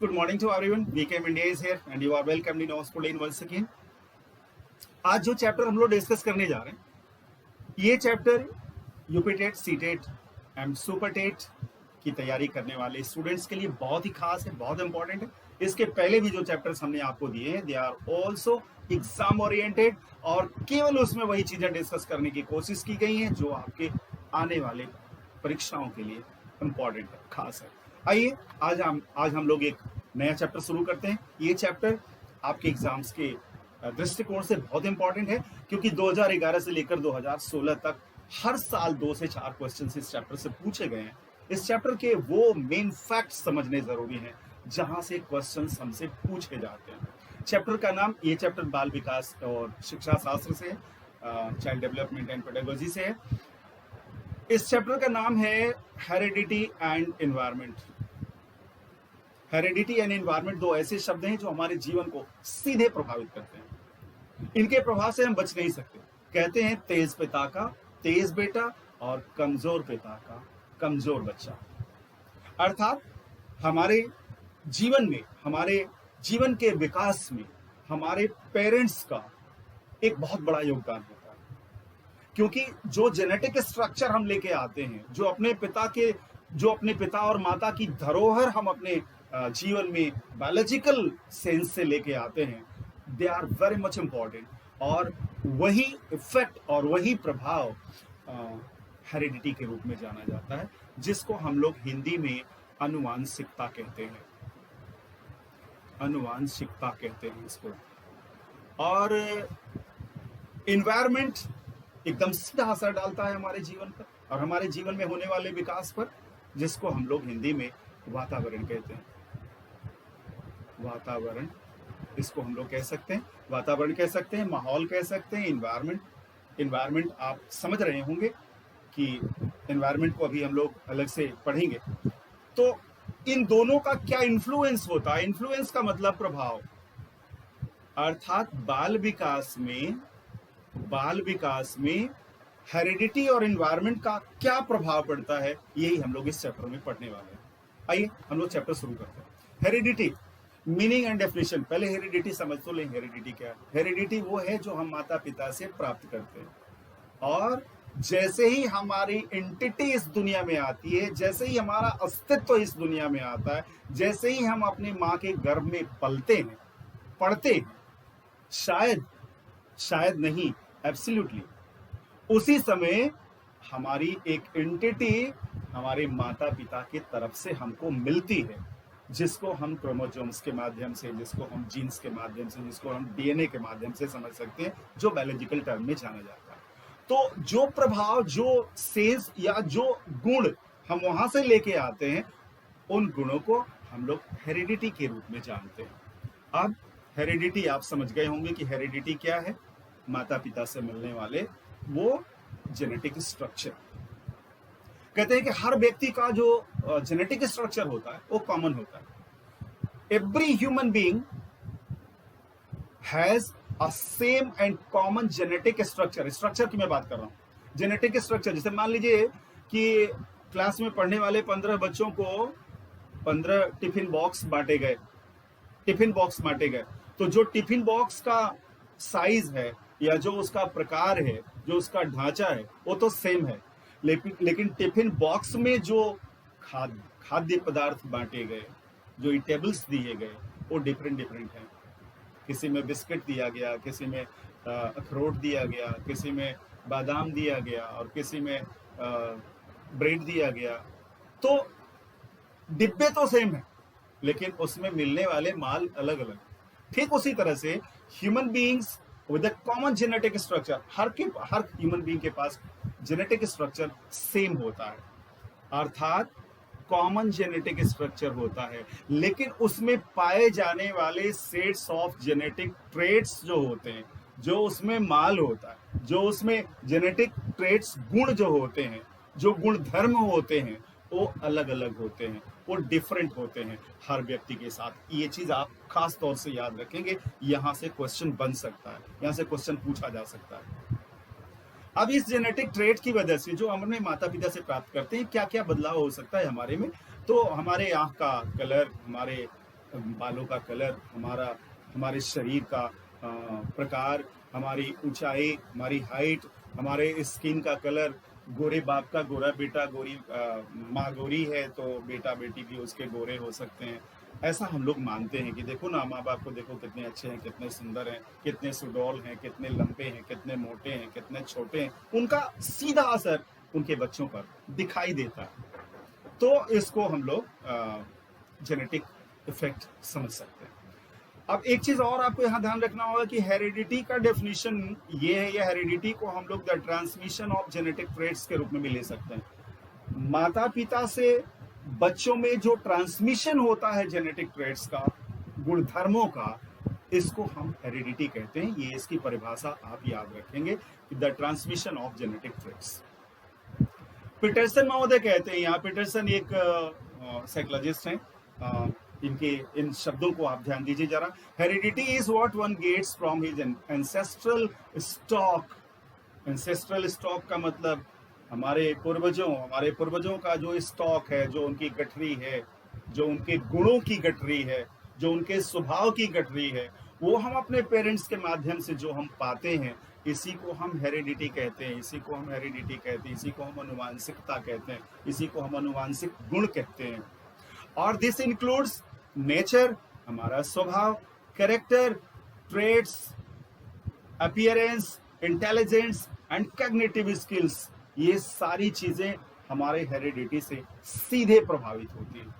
Good morning to everyone. VKM India is here and you are welcome in our school in once again. आज जो chapter हम लोग discuss करने जा रहे हैं ये chapter UP TET C TET and super TET की तैयारी करने वाले स्टूडेंट्स के लिए बहुत ही खास है, बहुत इंपॉर्टेंट है। इसके पहले भी जो चैप्टर्स हमने आपको दिए हैं they are also exam oriented और केवल उसमें वही चीजें डिस्कस करने की कोशिश की गई हैं जो आपके आने वाले परीक्षाओं के लिए इंपॉर्टेंट है, खास है। आइए आज हम लोग एक नया चैप्टर शुरू करते हैं। ये चैप्टर आपके एग्जाम्स के दृष्टिकोण से बहुत इंपॉर्टेंट है क्योंकि 2011 से लेकर 2016 तक हर साल 2 से 4 क्वेश्चन इस चैप्टर से पूछे गए हैं। इस चैप्टर के वो मेन फैक्ट्स समझने जरूरी हैं जहां से क्वेश्चंस हमसे पूछे जाते हैं। चैप्टर का नाम, ये चैप्टर बाल विकास और शिक्षा शास्त्र से है, चाइल्ड डेवलपमेंट एंड पेडागोजी से है। इस चैप्टर का नाम है heredity and environment. Heredity and environment दो ऐसे शब्द हैं जो हमारे जीवन को सीधे प्रभावित करते हैं। इनके प्रभाव से हम बच नहीं सकते। कहते हैं तेज पिता का तेज बेटा और कमजोर पिता का कमजोर बच्चा। अर्थात हमारे जीवन में, हमारे जीवन के विकास में हमारे पेरेंट्स का एक बहुत बड़ा योगदान होता है क्योंकि जो जेनेटिक स्ट्रक्चर हम लेके आते हैं, जो अपने पिता और माता की धरोहर हम अपने जीवन में बायोलॉजिकल सेंस से लेके आते हैं, they are very much important. और वही इफेक्ट और वही प्रभाव हेरिडिटी के रूप में जाना जाता है, जिसको हम लोग हिंदी में अनुवांशिकता कहते हैं। अनुवांशिकता कहते हैं इसको। और एनवायरमेंट एकदम सीधा असर डालता है हमारे जीवन पर और हमारे जीवन में होने वाले विकास पर, जिसको हम लोग हिंदी में वातावरण कहते हैं। वातावरण, इसको हम लोग कह सकते हैं, वातावरण कह सकते हैं, माहौल कह सकते हैं, इन्वायरमेंट आप समझ रहे होंगे कि इन्वायरमेंट को अभी हम लोग अलग से पढ़ेंगे। तो इन दोनों का क्या इन्फ्लुएंस होता है? इन्फ्लुएंस का मतलब प्रभाव। अर्थात बाल विकास में हेरिडिटी और एनवायरनमेंट का क्या प्रभाव पड़ता है, यही हम लोग इस चैप्टर में पढ़ने वाले हैं। आइए हम लोग चैप्टर शुरू करते हैं। Heredity, meaning and definition. पहले हेरिडिटी समझ तो लें, हेरिडिटी क्या है। हेरिडिटी वो है जो हम माता पिता से प्राप्त करते हैं और जैसे ही हमारी एंटिटी इस दुनिया में आती है, जैसे ही हमारा अस्तित्व इस दुनिया में आता है, जैसे ही हम अपनी माँ के गर्भ में पलते हैं, पढ़ते हैं, शायद नहीं, एब्सोल्युटली उसी समय हमारी एक एंटिटी हमारे माता पिता की तरफ से हमको मिलती है, जिसको हम क्रोमोसोम्स के माध्यम से, जिसको हम जीन्स के माध्यम से, जिसको हम डीएनए के माध्यम से समझ सकते हैं, जो बायोलॉजिकल टर्म में जाना जाता है। तो जो प्रभाव, जो सेंस या जो गुण हम वहां से लेके आते हैं, उन गुणों को हम लोग हेरिडिटी के रूप में जानते हैं। अब हेरिडिटी आप समझ गए होंगे कि हेरिडिटी क्या है। माता पिता से मिलने वाले वो जेनेटिक स्ट्रक्चर। कहते हैं कि हर व्यक्ति का जो जेनेटिक स्ट्रक्चर होता है वो कॉमन होता है। Every human being has a same and common genetic structure की मैं बात कर रहा हूं। जेनेटिक स्ट्रक्चर, जैसे मान लीजिए कि क्लास में पढ़ने वाले 15 बच्चों को 15 टिफिन बॉक्स बांटे गए, तो जो टिफिन बॉक्स का साइज है या जो उसका प्रकार है, जो उसका ढांचा है, वो तो सेम है, लेकिन टिफिन बॉक्स में जो खाद्य पदार्थ बांटे गए, जो ईटेबल्स दिए गए, वो डिफरेंट हैं। किसी में बिस्किट दिया गया, किसी में अखरोट दिया गया, किसी में बादाम दिया गया और किसी में ब्रेड दिया गया। तो डिब्बे तो सेम है लेकिन उसमें मिलने वाले माल अलग अलग। ठीक उसी तरह से human beings with a common genetic structure, her human being के पास जेनेटिक स्ट्रक्चर सेम होता है, अर्थात कॉमन जेनेटिक स्ट्रक्चर होता है, लेकिन उसमें पाए जाने वाले सेट्स ऑफ जेनेटिक ट्रेट्स जो होते हैं, जो उसमें माल होता है, जो उसमें जेनेटिक ट्रेट्स गुण जो होते हैं, जो गुण धर्म होते हैं, वो अलग अलग होते हैं, वो डिफरेंट होते हैं हर व्यक्ति के साथ। ये चीज आप खास तौर से याद रखेंगे, यहां से क्वेश्चन बन सकता है, यहां से क्वेश्चन पूछा जा सकता है। अब इस जेनेटिक ट्रेट की वजह से जो हम अपने माता पिता से प्राप्त करते हैं, क्या क्या बदलाव हो सकता है हमारे में। तो हमारे आंख का कलर, हमारे बालों का कलर, हमारे शरीर का प्रकार, हमारी ऊंचाई, हमारी हाइट, हमारे स्किन का कलर, गोरे बाप का गोरा बेटा, गोरी माँ गोरी है तो बेटा बेटी भी उसके गोरे हो सकते हैं। ऐसा हम लोग मानते हैं कि देखो ना, माँ बाप को देखो कितने अच्छे हैं, कितने सुंदर हैं, कितने सुडौल हैं, कितने लंबे हैं, कितने मोटे हैं, कितने छोटे हैं। उनका सीधा असर उनके बच्चों पर दिखाई देता है। तो इसको हम लोग जेनेटिक इफेक्ट समझ सकते हैं। अब एक चीज और आपको यहाँ ध्यान रखना होगा कि हेरिडिटी का डेफिनेशन ये है, या हेरिडिटी को हम लोग the transmission of genetic traits के रूप में भी ले सकते हैं। माता पिता से बच्चों में जो ट्रांसमिशन होता है जेनेटिक ट्रेट्स का, गुणधर्मों का, इसको हम हेरिडिटी कहते हैं। ये इसकी परिभाषा आप याद रखेंगे, the transmission of genetic traits. Peterson महोदय कहते हैं, यहाँ पीटरसन एक साइकोलॉजिस्ट हैं, इनके इन शब्दों को आप ध्यान दीजिए जरा। Heredity is what one gets from his ancestral stock. Ancestral stock का मतलब हमारे पूर्वजों का जो स्टॉक है, जो उनकी गठरी है, जो उनके गुणों की गठरी है, जो उनके स्वभाव की गठरी है, वो हम अपने पेरेंट्स के माध्यम से जो हम पाते हैं, इसी को हम हेरिडिटी कहते हैं, इसी को हम हेरिडिटी कहते हैं, इसी को हम अनुवांशिकता कहते हैं, इसी को हम अनुवांशिक गुण कहते हैं। और दिस इंक्लूड्स नेचर, हमारा स्वभाव, character, traits, appearance, intelligence and cognitive skills. ये सारी चीजें हमारे हेरिडिटी से सीधे प्रभावित होती हैं।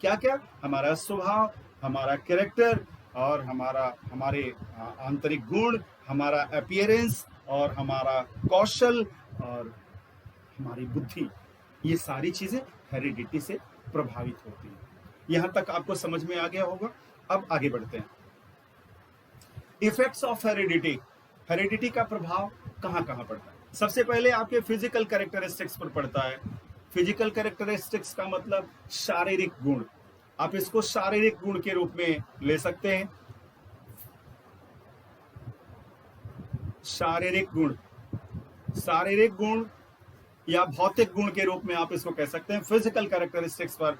क्या क्या? हमारा स्वभाव, हमारा कैरेक्टर, और हमारे आंतरिक गुण, हमारा अपीयरेंस, और हमारा कौशल, और हमारी बुद्धि। ये सारी चीजें हेरिडिटी से प्रभावित होती हैं। यहां तक आपको समझ में आ गया होगा। अब आगे बढ़ते हैं। Effects of heredity. हेरिडिटी का प्रभाव कहां कहां पड़ता है? सबसे पहले आपके फिजिकल कैरेक्टरिस्टिक्स पर पड़ता है। फिजिकल कैरेक्टरिस्टिक्स का मतलब शारीरिक गुण। आप इसको शारीरिक गुण के रूप में ले सकते हैं। शारीरिक गुण या भौतिक गुण के रूप में आप इसको कह सकते हैं। फिजिकल कैरेक्टरिस्टिक्स पर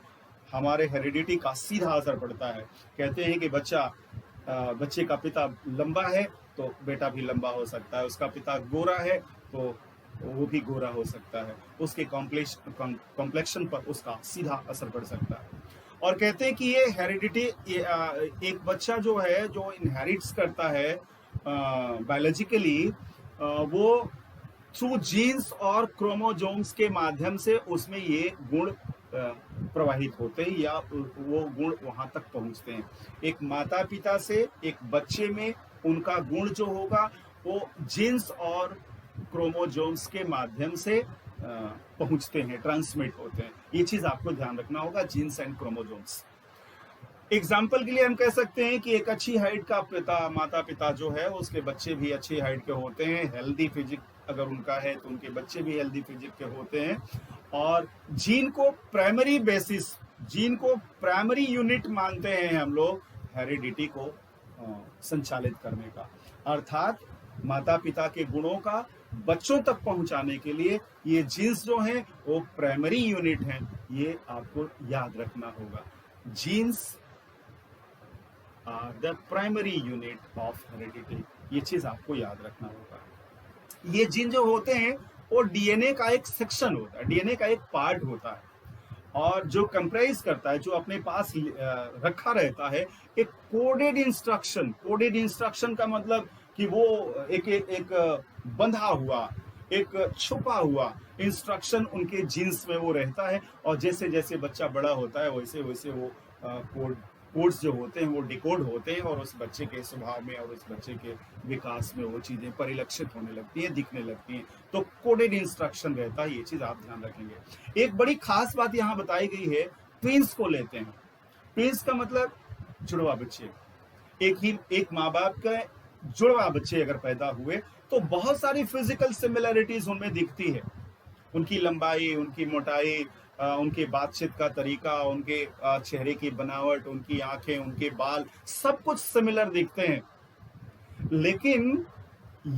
हमारे हेरिडिटी का सीधा असर पड़ता है। कहते हैं कि बच्चे का पिता लंबा है तो बेटा भी लंबा हो सकता है, उसका पिता गोरा है तो वो भी गोरा हो सकता है, उसके कॉम्प्लेक्शन पर उसका सीधा असर पड़ सकता है। और कहते हैं कि ये हेरिडिटी, एक बच्चा जो है, जो इनहेरिट्स करता है बायोलॉजिकली, वो थ्रू जीन्स और क्रोमोजोम्स के माध्यम से उसमें ये गुण प्रवाहित होते हैं, या वो गुण वहां तक पहुंचते हैं। एक माता पिता से एक बच्चे में उनका गुण जो होगा वो जीन्स और क्रोमोजोम्स के माध्यम से पहुंचते हैं, ट्रांसमिट होते हैं। ये चीज आपको ध्यान रखना होगा, जीन्स एंड क्रोमोजोम्स। एग्जाम्पल के लिए हम कह सकते हैं कि एक अच्छी हाइट का माता पिता जो है, उसके बच्चे भी अच्छी हाइट के होते हैं। हेल्दी फिजिक अगर उनका है तो उनके बच्चे भी हेल्दी फिजिक के होते हैं। और जीन को प्राइमरी यूनिट मानते हैं हम लोग हेरिडिटी को संचालित करने का। अर्थात माता पिता के गुणों का बच्चों तक पहुंचाने के लिए ये जीन्स जो हैं वो प्राइमरी यूनिट हैं। ये आपको याद रखना होगा। Genes are the primary unit of heredity. ये चीज आपको याद रखना होगा। ये जीन जो होते हैं वो डीएनए का एक सेक्शन होता है, डीएनए का एक पार्ट होता है, और जो कंप्राइज करता है, जो अपने पास रखा रहता है एक कोडेड इंस्ट्रक्शन। कोडेड इंस्ट्रक्शन का मतलब कि वो एक बंधा हुआ, एक छुपा हुआ इंस्ट्रक्शन उनके जीन्स में वो रहता है। और जैसे जैसे बच्चा बड़ा होता है वैसे वैसे वो कोड्स जो होते हैं वो डिकोड होते हैं, और उस बच्चे के स्वभाव में और उस बच्चे के विकास में वो चीजें परिलक्षित होने लगती हैं, दिखने लगती हैं। तो कोडेड इंस्ट्रक्शन रहता है। ये चीज आप ध्यान रखेंगे। एक बड़ी खास बात यहाँ बताई गई है, ट्विंस को लेते हैं। ट्विंस का मतलब जुड़वा बच्चे। एक माँ बाप का जुड़वा बच्चे अगर पैदा हुए तो बहुत सारी फिजिकल सिमिलरिटीज उनमें दिखती है। उनकी लंबाई, उनकी मोटाई, उनके बातचीत का तरीका, उनके चेहरे की बनावट, उनकी आंखें, उनके बाल, सब कुछ सिमिलर दिखते हैं। लेकिन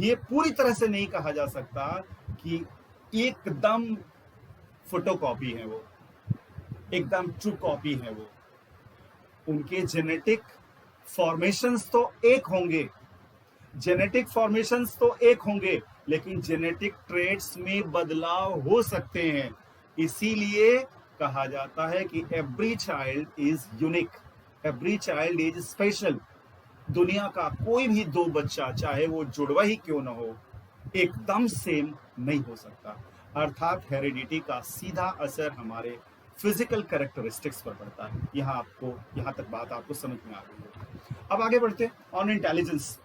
ये पूरी तरह से नहीं कहा जा सकता कि एकदम फोटोकॉपी है वो, एकदम ट्रू कॉपी है वो। उनके जेनेटिक फॉर्मेशंस तो एक होंगे, जेनेटिक फॉर्मेशंस तो एक होंगे, लेकिन जेनेटिक ट्रेट्स में बदलाव हो सकते हैं। इसीलिए कहा जाता है कि every child is unique, every child is special. दुनिया का कोई भी दो बच्चा, चाहे वो जुड़वा ही क्यों ना हो, एकदम सेम नहीं हो सकता। अर्थात हेरिडिटी का सीधा असर हमारे फिजिकल कैरेक्टरिस्टिक्स पर पड़ता है। यहां तक बात आपको समझ में आ गई है। अब आगे बढ़ते हैं। ऑन इंटेलिजेंस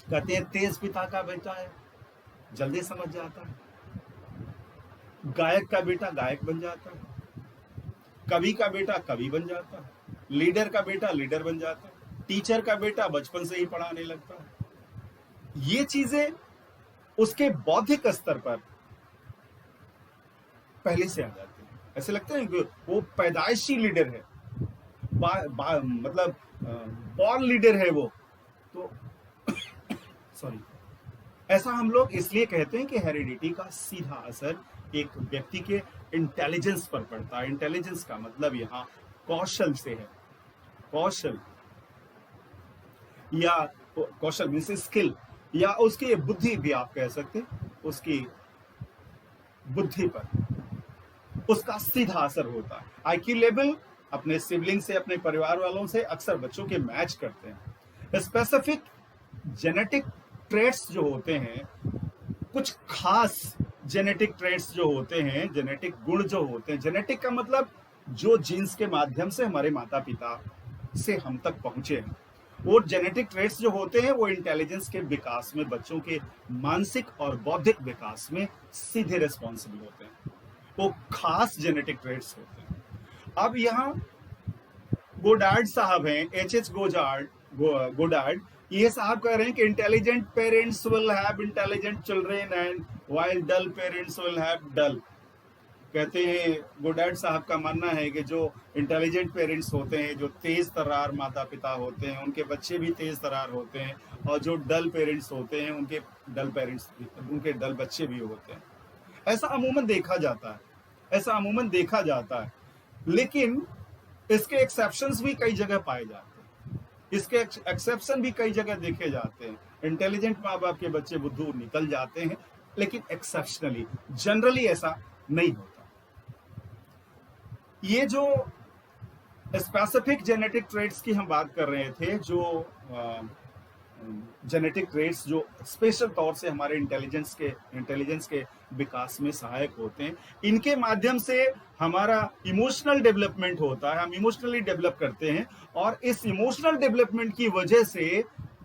कहते हैं तेज पिता का बेटा है, जल्दी समझ जाता है। गायक का बेटा गायक बन जाता है, कवि का बेटा कवि बन जाता है, लीडर का बेटा लीडर बन जाता है, टीचर का बेटा बचपन से ही पढ़ाने लगता है। ये चीजें उसके बौद्धिक स्तर पर पहले से आ जाती है। ऐसे लगता है कि वो पैदाइशी लीडर है, मतलब बॉर्न लीडर है वो। तो सॉरी, ऐसा हम लोग इसलिए कहते हैं कि हेरिडिटी का सीधा असर एक व्यक्ति के इंटेलिजेंस पर पड़ता है। इंटेलिजेंस का मतलब यहाँ कौशल से है, कौशल या कौशल मीन्स स्किल, या उसकी बुद्धि भी आप कह सकते हैं। उसकी बुद्धि पर उसका सीधा असर होता है। आईक्यू लेवल अपने सिबलिंग से, अपने परिवार वालों से अक्सर बच्चों के मैच करते हैं। स्पेसिफिक जेनेटिक ट्रेट्स जो होते हैं, कुछ खास जेनेटिक ट्रेट्स जो होते हैं, जेनेटिक गुण जो होते हैं, जेनेटिक का मतलब जो जीन्स के माध्यम से हमारे माता पिता से हम तक पहुंचे हैं, वो जेनेटिक ट्रेट्स जो होते हैं वो इंटेलिजेंस के विकास में, बच्चों के मानसिक और बौद्धिक विकास में सीधे रिस्पॉन्सिबल होते हैं। वो खास जेनेटिक ट्रेट्स होते हैं। अब यहाँ गोडार्ड साहब हैं, H.H. गोडार्ड, ये साहब कह रहे हैं कि intelligent parents will have intelligent children and while dull parents will have dull. कहते हैं, गोडार्ड साहब का मानना है कि जो इंटेलिजेंट पेरेंट्स होते हैं, जो तेज तर्रार माता पिता होते हैं, उनके बच्चे भी तेज तर्रार होते हैं, और जो डल पेरेंट्स होते हैं, उनके डल बच्चे भी होते हैं। ऐसा अमूमन देखा जाता है, ऐसा अमूमन देखा जाता है। लेकिन इसके एक्सेप्शंस भी कई जगह पाए जाते हैं, इसके एक्सेप्शन भी कई जगह देखे जाते हैं। इंटेलिजेंट माँ बाप के बच्चे बुद्धू निकल जाते हैं, लेकिन एक्सेप्शनली, जनरली ऐसा नहीं होता। ये जो स्पेसिफिक जेनेटिक ट्रेट्स की हम बात कर रहे थे, जो जेनेटिक ट्रेट्स जो स्पेशल तौर से हमारे इंटेलिजेंस के विकास में सहायक होते हैं, इनके माध्यम से हमारा इमोशनल डेवलपमेंट होता है, हम इमोशनली डेवलप करते हैं। और इस इमोशनल डेवलपमेंट की वजह से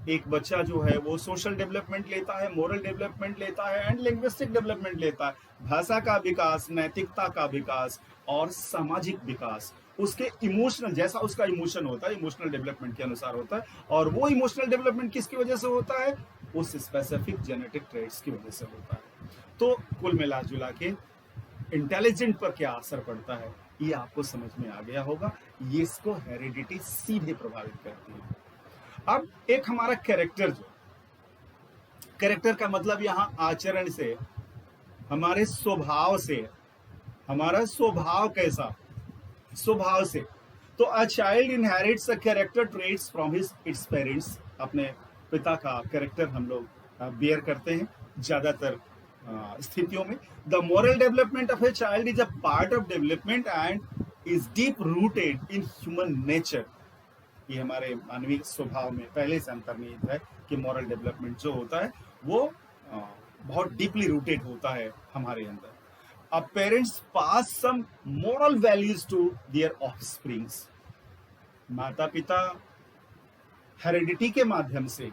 एक बच्चा जो है वो सोशल डेवलपमेंट लेता है, मोरल डेवलपमेंट लेता है एंड लिंग्विस्टिक डेवलपमेंट लेता है। भाषा का विकास, नैतिकता का विकास और सामाजिक विकास उसके इमोशनल, जैसा उसका इमोशन होता है, इमोशनल डेवलपमेंट के अनुसार होता है। और वो इमोशनल डेवलपमेंट किसकी वजह से होता है? उस स्पेसिफिक जेनेटिक ट्रेट्स की वजह से होता है। तो कुल मिला जुला के इंटेलिजेंट पर क्या असर पड़ता है, ये आपको समझ में आ गया होगा। ये इसको हेरिडिटी सीधे प्रभावित करती है। अब एक हमारा कैरेक्टर, जो कैरेक्टर का मतलब यहाँ आचरण से, हमारे स्वभाव से, हमारा स्वभाव कैसा, स्वभाव से। तो a child inherits a character traits from its parents. अपने पिता का कैरेक्टर हम लोग बियर करते हैं ज्यादातर स्थितियों में। The moral development of a child is a part of development and is deep rooted in human nature. ये हमारे मानवीय स्वभाव में पहले से अंतर्निहित है कि मॉरल डेवलपमेंट जो होता है वो बहुत डीपली रूटेड होता है हमारे अंदर। अब parents pass some moral values to their offsprings. माता पिता हेरिडिटी के माध्यम से,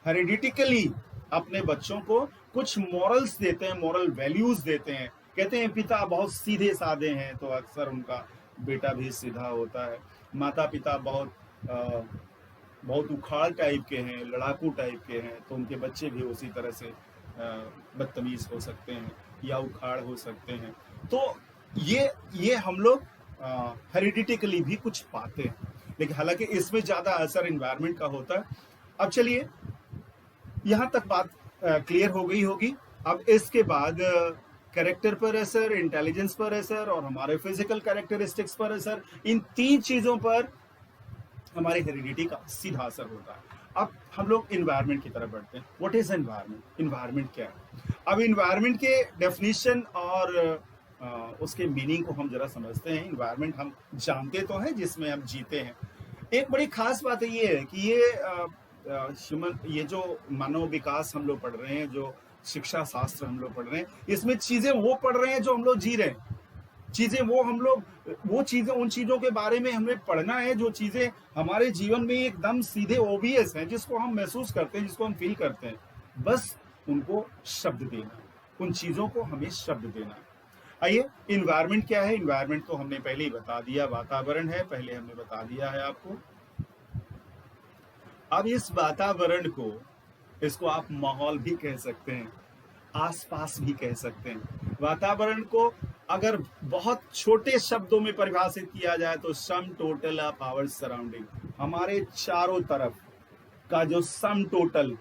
हेरिडिटिकली अपने बच्चों को कुछ मॉरल्स देते हैं, मॉरल वैल्यूज देते हैं। कहते हैं पिता बहुत सीधे साधे हैं, तो अक्सर उनका बेटा भी सीधा होता है। माता पिता बहुत उखाड़ टाइप के हैं, लड़ाकू टाइप के हैं, तो उनके बच्चे भी उसी तरह से बदतमीज हो सकते हैं या उखाड़ हो सकते हैं। तो ये हम लोग हेरिडिटिकली भी कुछ पाते हैं, लेकिन हालांकि इसमें ज्यादा असर एनवायरनमेंट का होता है। अब चलिए, यहां तक बात क्लियर हो गई होगी। अब इसके बाद कैरेक्टर पर असर, इंटेलिजेंस पर असर और हमारे फिजिकल कैरेक्टरिस्टिक्स पर असर, इन तीन चीजों पर हमारे हेरिडिटी का सीधा असर होता है। अब हम लोग इन्वायरमेंट की तरफ बढ़ते हैं। What is environment? इन्वायरमेंट क्या है? अब इन्वायरमेंट के डेफिनेशन और उसके मीनिंग को हम जरा समझते हैं। इन्वायरमेंट हम जानते तो हैं, जिसमें हम जीते हैं। एक बड़ी खास बात ये है कि ये जो मानव विकास हम लोग पढ़ रहे हैं, जो शिक्षा शास्त्र हम लोग पढ़ रहे हैं, इसमें चीजें वो पढ़ रहे हैं जो हम लोग जी रहे हैं। चीजें वो चीजें, उन चीजों के बारे में हमें पढ़ना है जो चीजें हमारे जीवन में एकदम सीधे ओबियस हैं, जिसको हम महसूस करते हैं, जिसको हम फील करते हैं। बस उनको शब्द देना, उन चीजों को हमें शब्द देना। आइए, इन्वायरमेंट क्या है? इन्वायरमेंट तो हमने पहले ही बता दिया, वातावरण है, पहले हमने बता दिया है आपको। अब इस वातावरण को, इसको आप माहौल भी कह सकते हैं, आसपास भी कह सकते हैं। वातावरण को अगर बहुत छोटे शब्दों में परिभाषित किया जाए तो sum total of our surrounding, हमारे चारों तरफ का जो सम टोटल,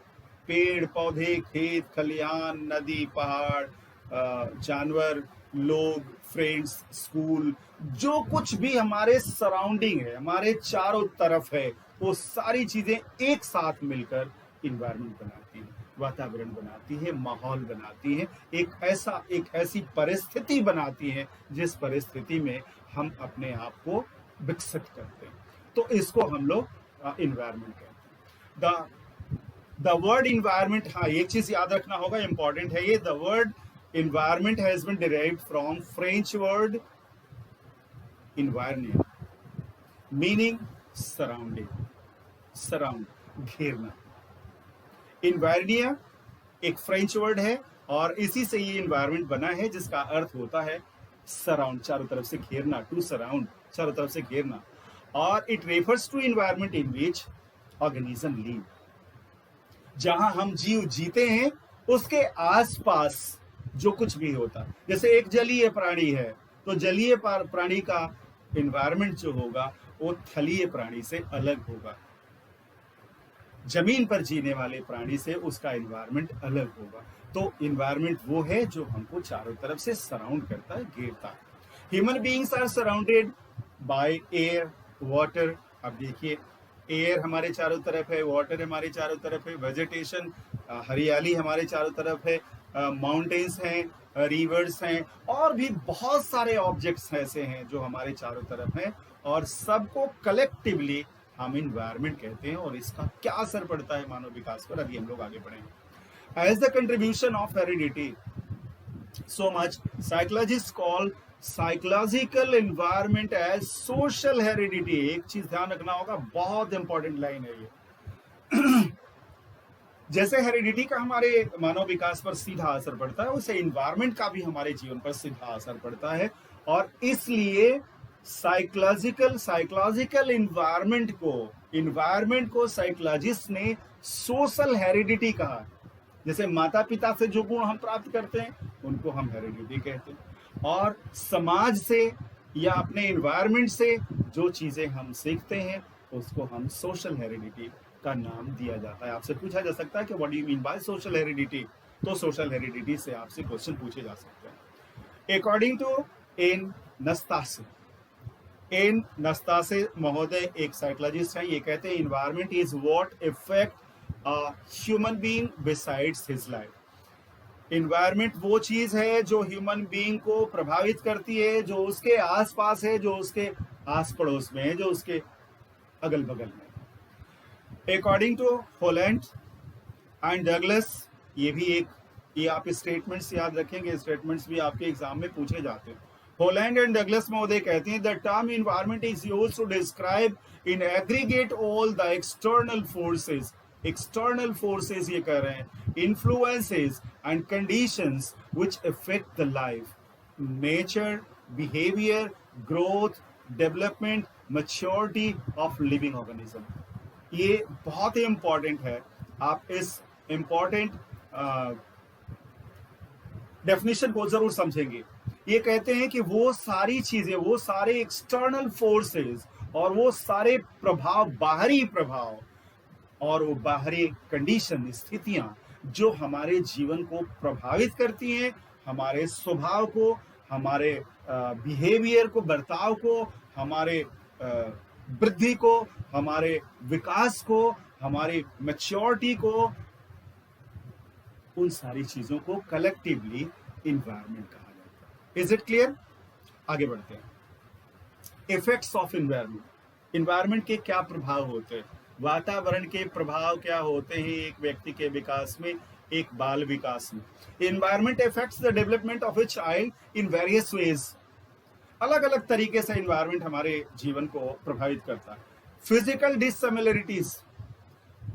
पेड़ पौधे, खेत खलिहान, नदी, पहाड़, जानवर, लोग, फ्रेंड्स, स्कूल, जो कुछ भी हमारे सराउंडिंग है, हमारे चारों तरफ है, वो सारी चीजें एक साथ मिलकर इन्वायरमेंट बनाती है, वातावरण बनाती है, माहौल बनाती है, एक ऐसी परिस्थिति बनाती है जिस परिस्थिति में हम अपने आप को विकसित करते हैं। तो इसको हम लोग इन्वायरमेंट कहते हैं। द वर्ड इन्वायरमेंट, हाँ एक चीज याद रखना होगा, इंपॉर्टेंट है ये। The word environment has been derived from French word इन्वायरनिया, मीनिंग सराउंडिंग, सराउंड, घेरना। इन्वायरनिया एक फ्रेंच वर्ड है और इसी से ये इन्वायरमेंट बना है, जिसका अर्थ होता है सराउंड, चारों तरफ से घेरना, टू सराउंड, चारों तरफ से घेरना। और it refers to environment in which organism live, जहां हम जीव जीते हैं उसके आसपास जो कुछ भी होता है। जैसे एक जलीय प्राणी है तो जलीय प्राणी का इन्वायरमेंट जो होगा वो थलीय प्राणी से अलग होगा, जमीन पर जीने वाले प्राणी से उसका इन्वायरमेंट अलग होगा। तो इन्वायरमेंट वो है जो हमको चारों तरफ से सराउंड करता है, घेरता है। Human beings are surrounded by air, water. अब देखिए, एयर हमारे चारों तरफ है, वाटर हमारे चारों तरफ है, वेजिटेशन, हरियाली हमारे चारों तरफ है, माउंटेन्स हैं, रिवर्स हैं, और भी बहुत सारे ऑब्जेक्ट्स ऐसे हैं जो हमारे चारों तरफ हैं, और सबको कलेक्टिवली हम इन्वायरमेंट कहते हैं। और इसका क्या असर पड़ता है मानव विकास पर, अभी हम लोग आगे बढ़ेंगे। As the contribution of heredity so much, psychologists call psychological environment as social heredity। एक चीज ध्यान रखना होगा, बहुत इंपॉर्टेंट लाइन है ये। जैसे हेरिडिटी का हमारे मानव विकास पर सीधा असर पड़ता है, उसे इन्वायरमेंट का भी हमारे जीवन पर सीधा असर पड़ता है। और इसलिए साइकोलॉजिकल इन्वायरमेंट को साइकोलॉजिस्ट ने सोशल हेरिडिटी कहा। जैसे माता पिता से जो गुण हम प्राप्त करते हैं उनको हम हेरिडिटी कहते हैं, और समाज से या अपने इन्वायरमेंट से जो चीजें हम सीखते हैं उसको हम सोशल हेरिडिटी का नाम दिया जाता है। आपसे पूछा जा सकता है कि what do you mean by social heredity, तो सोशल हेरिडिटी से आपसे क्वेश्चन पूछे जा सकते हैं। अकॉर्डिंग टू एन नस्तासे महोदय एक साइकोलॉजिस्ट हैं, ये कहते हैं environment is what effect human being besides his life. Environment वो चीज है जो ह्यूमन बीइंग को प्रभावित करती है, जो उसके आसपास है, जो उसके आस पड़ोस में है, जो उसके अगल बगल में। According to Holland and Douglas, ये आप स्टेटमेंट्स याद रखेंगे, स्टेटमेंट्स भी आपके एग्जाम में पूछे जाते हैं। होलैंड एंड डगलस महोदय कहते हैं the term environment is used to describe in aggregate all the external forces ये कह रहे हैं, influences and conditions which affect the life, nature, behavior, growth, development, maturity of living organism। ये बहुत ही important है, आप इस इंपॉर्टेंट डेफिनेशन को जरूर समझेंगे। ये कहते हैं कि वो सारी चीजें, वो सारे एक्सटर्नल फोर्सेस और वो सारे प्रभाव, बाहरी प्रभाव और वो बाहरी कंडीशन, स्थितियां जो हमारे जीवन को प्रभावित करती हैं, हमारे स्वभाव को, हमारे बिहेवियर को, बर्ताव को, हमारे वृद्धि को, हमारे विकास को, हमारी मैच्योरिटी को, उन सारी चीजों को कलेक्टिवली इन्वायरमेंट कहा जाता है। Is it clear? आगे बढ़ते हैं। Effects of environment. इन्वायरमेंट के क्या प्रभाव होते हैं? वातावरण के प्रभाव क्या होते हैं एक व्यक्ति के विकास में, एक बाल विकास में? Environment effects the development of a child in various ways. अलग अलग तरीके से इन्वायरमेंट हमारे जीवन को प्रभावित करता है। फिजिकल डिससिमिलरिटीज,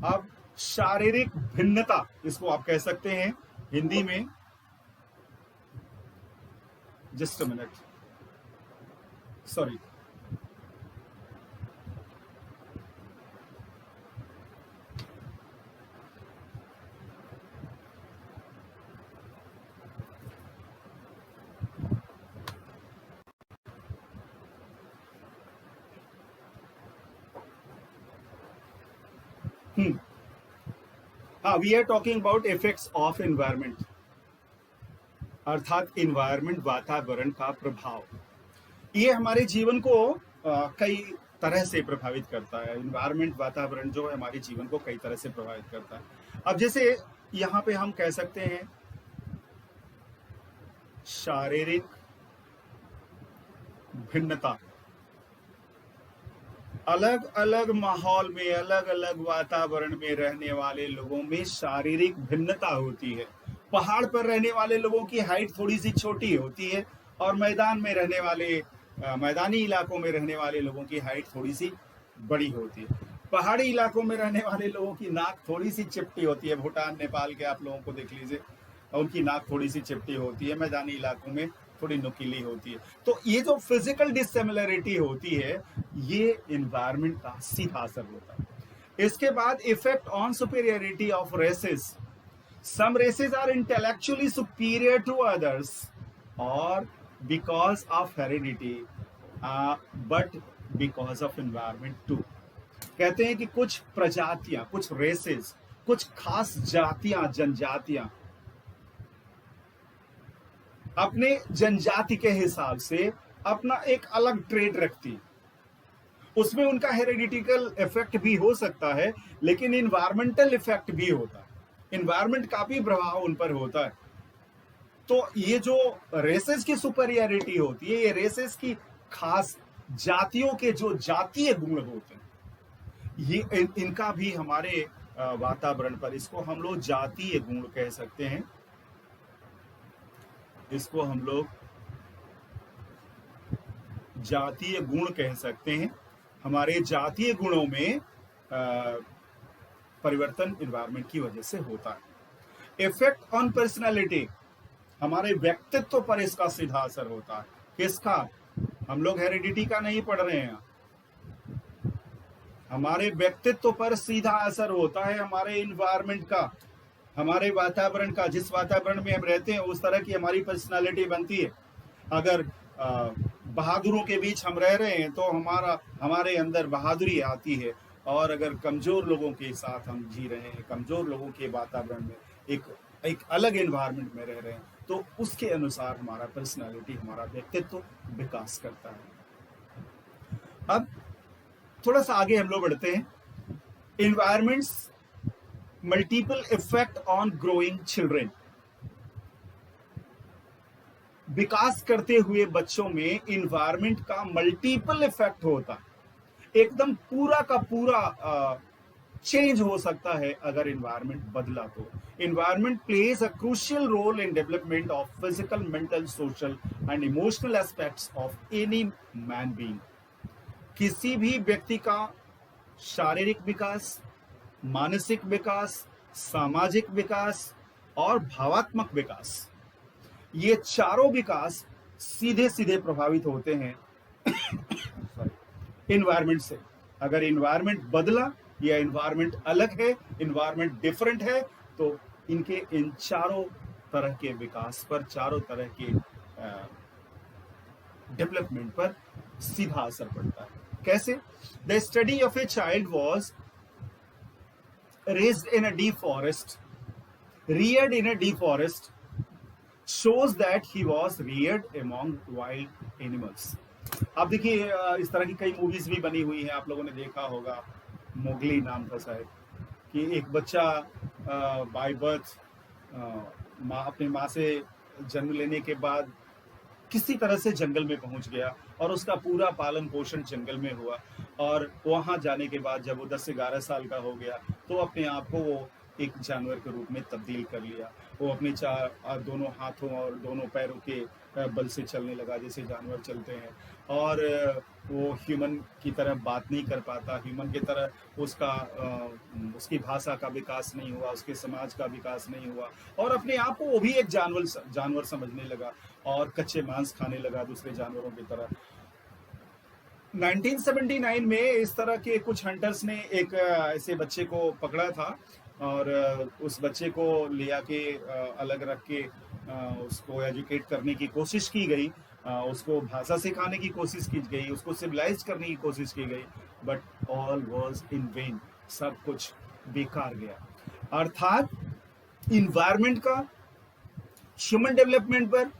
अब शारीरिक भिन्नता, इसको आप कह सकते हैं हिंदी में, जस्ट अ मिनट, सॉरी, हाँ, we are talking about effects of environment, अर्थात एनवायरमेंट, वातावरण का प्रभाव। ये हमारे जीवन को कई तरह से प्रभावित करता है। एनवायरमेंट, वातावरण जो है हमारे जीवन को कई तरह से प्रभावित करता है। अब जैसे यहाँ पे हम कह सकते हैं शारीरिक भिन्नता, अलग अलग माहौल में, अलग अलग वातावरण में रहने वाले लोगों में शारीरिक भिन्नता होती है। पहाड़ पर रहने वाले लोगों की हाइट थोड़ी सी छोटी होती है और मैदान में रहने वाले, मैदानी इलाकों में रहने वाले लोगों की हाइट थोड़ी सी बड़ी होती है। पहाड़ी इलाकों में रहने वाले लोगों की नाक थोड़ी सी चिपटी होती है। भूटान, नेपाल के आप लोगों को देख लीजिए, उनकी नाक थोड़ी सी चिपटी होती है। मैदानी इलाकों में थोड़ी नुकीली होती है। तो ये जो फिजिकल डिससिमिलरिटी होती है, ये एनवायरनमेंट का सीधा असर होता है। इसके बाद effect on superiority of races. Some races are intellectually superior to others और because of heredity, but because of environment too. कहते हैं कि कुछ प्रजातियां, कुछ रेसेस, कुछ खास जातियां, जनजातियां अपने जनजाति के हिसाब से अपना एक अलग ट्रेड रखती। उसमें उनका हेरिडिटिकल इफेक्ट भी हो सकता है, लेकिन इन्वायरमेंटल इफेक्ट भी होता है। इन्वायरमेंट का भी प्रभाव उन पर होता है। तो ये जो रेसेस की सुपीरियरिटी होती है, ये रेसेस की खास जातियों के जो जातीय गुण होते हैं, ये इनका भी हमारे वातावरण पर, इसको हम लोग जातीय गुण कह सकते हैं। इसको हम लोग जातीय गुण कह सकते हैं। हमारे जातीय गुणों में परिवर्तन एनवायरनमेंट की वजह से होता है। इफेक्ट ऑन पर्सनालिटी, हमारे व्यक्तित्व पर इसका सीधा असर होता है। किसका? हम लोग हेरिडिटी का नहीं पढ़ रहे हैं, हमारे व्यक्तित्व पर सीधा असर होता है हमारे एनवायरनमेंट का, हमारे वातावरण का। जिस वातावरण में हम रहते हैं उस तरह की हमारी पर्सनालिटी बनती है। अगर बहादुरों के बीच हम रह रहे हैं तो हमारे अंदर बहादुरी आती है, और अगर कमजोर लोगों के साथ हम जी रहे हैं, कमजोर लोगों के वातावरण में, एक अलग एनवायरनमेंट में रह रहे हैं, तो उसके अनुसार हमारा पर्सनालिटी, हमारा व्यक्तित्व विकास करता है। अब थोड़ा सा आगे हम लोग बढ़ते हैं। Environments multiple effect on growing children. विकास करते हुए बच्चों में इन्वायरमेंट का मल्टीपल इफेक्ट होता है। एकदम पूरा का पूरा चेंज हो सकता है अगर इन्वायरमेंट बदला तो। Environment plays a crucial role in development of physical, mental, social and emotional aspects of any man being. किसी भी व्यक्ति का शारीरिक विकास, मानसिक विकास, सामाजिक विकास और भावात्मक विकास, ये चारों विकास सीधे सीधे प्रभावित होते हैं इन्वायरमेंट से। अगर इन्वायरमेंट बदला या इन्वायरमेंट अलग है, इन्वायरमेंट डिफरेंट है, तो इनके इन चारों तरह के विकास पर, चारों तरह के डेवलपमेंट पर सीधा असर पड़ता है। कैसे? The study of a child was raised in a deep forest, reared in a deep forest, shows that he was reared among wild animals. आप देखिए इस तरह की कई मूवीज भी बनी हुई हैं, आप लोगों ने देखा होगा, मोगली नाम था शायद, कि एक बच्चा बाय बर्थ माँ अपनी माँ से जन्म लेने के बाद किसी तरह से जंगल में पहुंच गया और उसका पूरा पालन पोषण जंगल में हुआ, और वहां जाने के बाद जब वो 10 से 11 साल का हो गया तो अपने आप को वो एक जानवर के रूप में तब्दील कर लिया। वो अपने दोनों हाथों और दोनों पैरों के बल से चलने लगा जैसे जानवर चलते हैं, और वो ह्यूमन की तरह बात नहीं कर पाता, ह्यूमन की तरह उसकी भाषा का विकास नहीं हुआ, उसके समाज का विकास नहीं हुआ, और अपने आप को वो भी एक जानवर समझने लगा और कच्चे मांस खाने लगा दूसरे जानवरों की तरह। 1979 में इस तरह के कुछ हंटर्स ने एक ऐसे बच्चे को पकड़ा था, और उस बच्चे को लिया के अलग रख के उसको एजुकेट करने की कोशिश की गई, उसको भाषा सिखाने की कोशिश की गई, उसको सिविलाइज करने की कोशिश की गई, but all was in when, सब कुछ बेकार गया। अर्थात इन्वायरमेंट का ह्यूमन डेवलपमेंट पर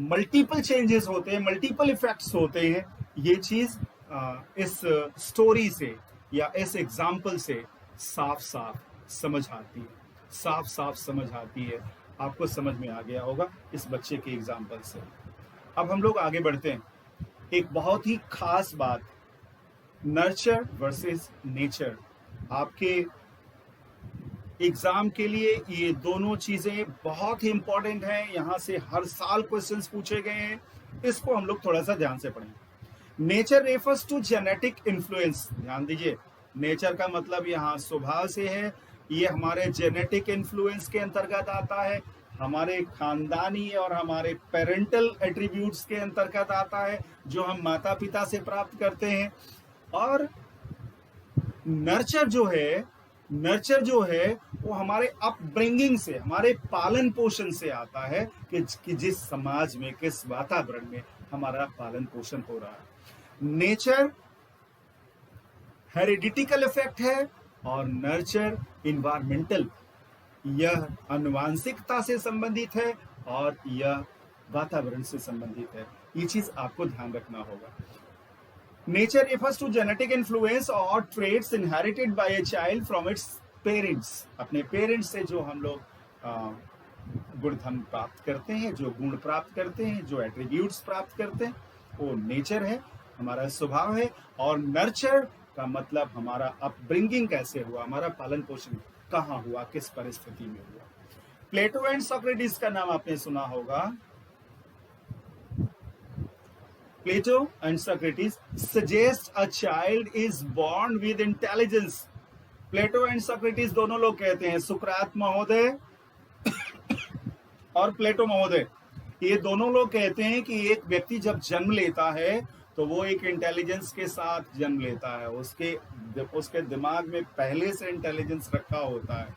मल्टीपल चेंजेस होते हैं, मल्टीपल इफेक्ट्स होते हैं। ये चीज इस स्टोरी से या इस एग्जाम्पल से साफ साफ समझ आती है, साफ साफ समझ आती है। आपको समझ में आ गया होगा इस बच्चे के एग्जाम्पल से। अब हम लोग आगे बढ़ते हैं। एक बहुत ही खास बात, नर्चर वर्सेस नेचर। आपके एग्जाम के लिए ये दोनों चीजें बहुत ही इंपॉर्टेंट हैं, यहां से हर साल क्वेश्चंस पूछे गए हैं, इसको हम लोग थोड़ा सा ध्यान से पढ़ें। Nature refers to genetic influence. ध्यान दीजिए, नेचर का मतलब यहाँ स्वभाव से है, ये हमारे जेनेटिक इन्फ्लुएंस के अंतर्गत आता है, हमारे खानदानी और हमारे पेरेंटल एट्रीब्यूट्स के अंतर्गत आता है जो हम माता पिता से प्राप्त करते हैं। और नर्चर जो है वो हमारे अपब्रिंगिंग से, हमारे पालन पोषण से आता है कि जिस समाज में, किस वातावरण में हमारा पालन पोषण हो रहा है। नेचर हेरिडिटिकल इफेक्ट है और नर्चर इन्वायरमेंटल, यह आनुवांशिकता से संबंधित है और यह वातावरण से संबंधित है। ये चीज आपको ध्यान रखना होगा। Nature refers to genetic influence और traits inherited by a child from its parents. अपने पेरेंट्स से जो हम लोग गुणधर्म प्राप्त करते हैं, जो गुण प्राप्त करते हैं, जो एट्रीब्यूट्स प्राप्त करते हैं, वो नेचर है, हमारा स्वभाव है। और नर्चर का मतलब हमारा अपब्रिंगिंग कैसे हुआ, हमारा पालन पोषण कहाँ हुआ, किस परिस्थिति में हुआ। प्लेटो एंड सोक्रेटिस का नाम आपने सुना होगा। Plato and Socrates suggest a child is born with intelligence. Plato and Socrates दोनों लोग कहते हैं, सुकरात महोदय और प्लेटो महोदय, ये दोनों लोग कहते हैं कि एक व्यक्ति जब जन्म लेता है तो वो एक इंटेलिजेंस के साथ जन्म लेता है, उसके दिमाग में पहले से इंटेलिजेंस रखा होता है,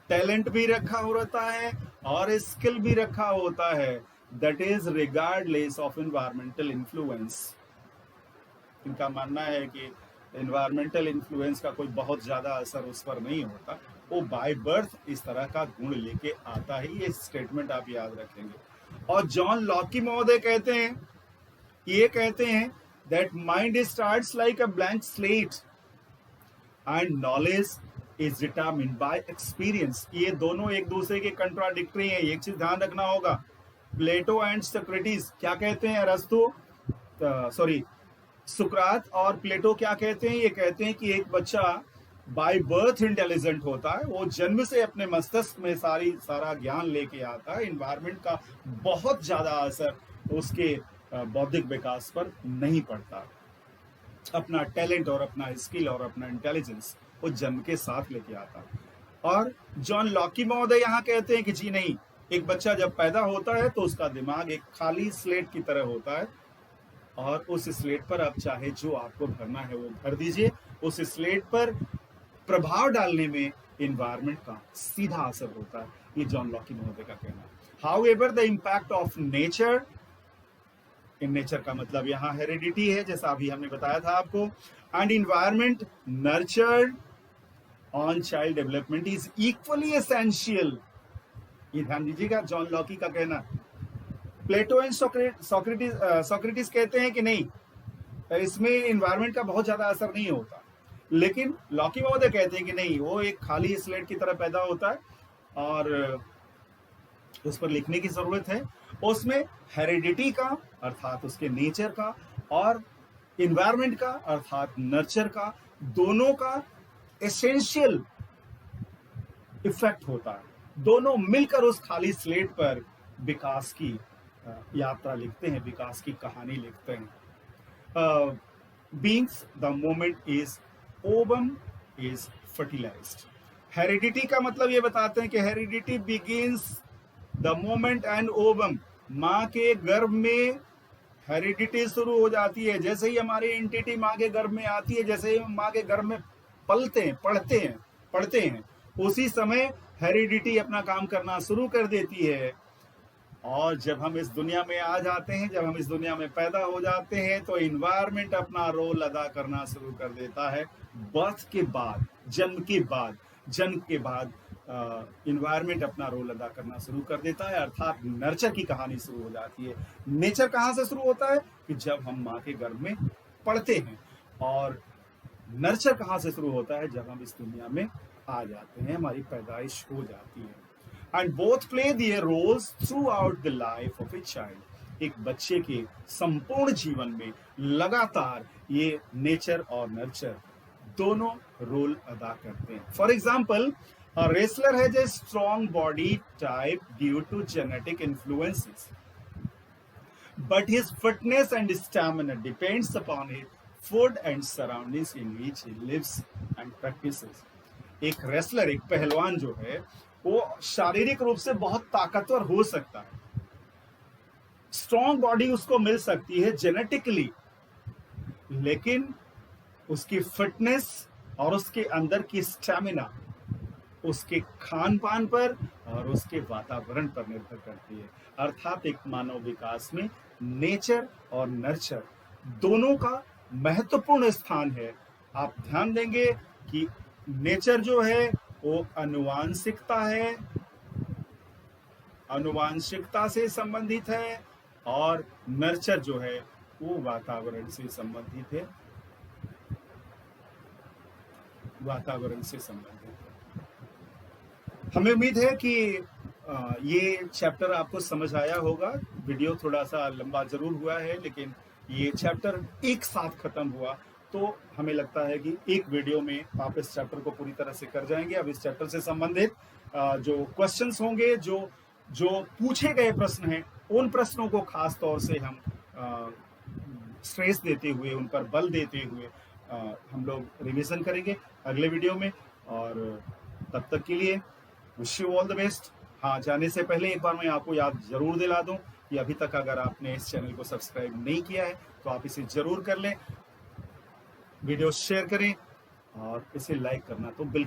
टैलेंट भी रखा होता है और स्किल भी रखा होता है। That is regardless of environmental influence. इनका मानना है कि environmental influence का कोई बहुत ज्यादा असर उस पर नहीं होता, वो बाय बर्थ इस तरह का गुण लेके आता है। ये स्टेटमेंट आप याद रखेंगे। और जॉन लॉकी महोदय कहते हैं that mind starts like a blank slate and knowledge is determined by experience. ये दोनों एक दूसरे के कंट्राडिक्टरी हैं, एक चीज ध्यान रखना होगा। प्लेटो एंड सोक्रेटिस क्या कहते हैं, सुकरात और प्लेटो क्या कहते हैं, ये कहते हैं कि एक बच्चा बाय बर्थ इंटेलिजेंट होता है, वो जन्म से अपने मस्तिष्क में सारा ज्ञान लेके आता है, इन्वायरमेंट का बहुत ज्यादा असर उसके बौद्धिक विकास पर नहीं पड़ता। अपना टैलेंट और अपना स्किल और अपना इंटेलिजेंस वो जन्म के साथ लेके आता है। और जॉन लॉकी महोदय यहाँ कहते हैं कि जी नहीं, एक बच्चा जब पैदा होता है तो उसका दिमाग एक खाली स्लेट की तरह होता है, और उस स्लेट पर आप चाहे जो आपको भरना है वो भर दीजिए। उस स्लेट पर प्रभाव डालने में एनवायरनमेंट का सीधा असर होता है, ये जॉन लॉकी महोदय का कहना है। However the impact of nature, in nature का मतलब यहाँ हेरिडिटी है, जैसा अभी हमने बताया था आपको, and environment nurtured on child development is equally essential. ये ध्यान दीजिएगा, जॉन लॉकी का कहना। प्लेटो एंड सोक्रेटिस कहते हैं कि नहीं, इसमें इन्वायरमेंट का बहुत ज्यादा असर नहीं होता। लेकिन लॉकी महोदय कहते हैं कि नहीं, वो एक खाली स्लेट की तरह पैदा होता है और उस पर लिखने की जरूरत है। उसमें हेरिडिटी का अर्थात उसके नेचर का और इन्वायरमेंट का अर्थात नर्चर का, दोनों का एसेंशियल इफेक्ट होता है। दोनों मिलकर उस खाली स्लेट पर विकास की यात्रा लिखते हैं, विकास की कहानी लिखते हैं। Beings the moment is ovum is fertilized. Heredity का मतलब ये बताते हैं कि heredity begins the moment and ovum, माँ के गर्भ में हेरिडिटी शुरू हो जाती है। जैसे ही हमारी एंटिटी माँ के गर्भ में आती है, जैसे ही माँ के गर्भ में पलते हैं, पढ़ते हैं, उसी समय हेरिडिटी अपना काम करना शुरू कर देती है। और जब हम इस दुनिया में आ जाते हैं, जब हम इस दुनिया में पैदा हो जाते हैं, तो इन्वायरमेंट अपना रोल अदा करना शुरू कर देता है। बर्थ के बाद, जन्म के बाद इन्वायरमेंट अपना रोल अदा करना शुरू कर देता है, अर्थात नर्चर की कहानी शुरू हो जाती है। नेचर कहाँ से शुरू होता है कि जब हम माँ के गर्भ में पढ़ते हैं, और नर्चर कहाँ से शुरू होता है जब हम इस दुनिया में आ जाते हैं, हमारी पैदाइश हो जाती है। And both play their roles throughout the life of a child. एक बच्चे के संपूर्ण जीवन में लगातार ये नेचर और नर्चर दोनों रोल अदा करते हैं। For example, a wrestler has a strong body type due to genetic influences, but his fitness and stamina depends upon his food and surroundings in which he lives and practices. एक wrestler, एक पहलवान जो है, वो शारीरिक रूप से बहुत ताकतवर हो सकता है, स्ट्रॉन्ग बॉडी उसको मिल सकती है जेनेटिकली, लेकिन उसकी फिटनेस और उसके अंदर की स्टैमिना उसके खान पान पर और उसके वातावरण पर निर्भर करती है। अर्थात एक मानव विकास में नेचर और नर्चर दोनों का महत्वपूर्ण स्थान है। आप ध्यान देंगे कि नेचर जो है वो अनुवांशिकता से संबंधित है, और नर्चर जो है वो वातावरण से संबंधित है। हमें उम्मीद है कि ये चैप्टर आपको समझ आया होगा। वीडियो थोड़ा सा लंबा जरूर हुआ है, लेकिन ये चैप्टर एक साथ खत्म हुआ, तो हमें लगता है कि एक वीडियो में आप इस चैप्टर को पूरी तरह से कर जाएंगे। अब इस चैप्टर से संबंधित जो क्वेश्चंस होंगे, जो पूछे गए प्रश्न हैं, उन प्रश्नों को खास तौर से हम स्ट्रेस देते हुए, उन पर बल देते हुए हम लोग रिवीजन करेंगे अगले वीडियो में। और तब तक के लिए wish you all the best. हाँ, जाने से पहले एक बार मैं आपको याद जरूर दिला दूं कि अभी तक अगर आपने इस चैनल को सब्सक्राइब नहीं किया है तो आप इसे जरूर कर लें, वीडियो शेयर करें और इसे लाइक करना तो बिल्कुल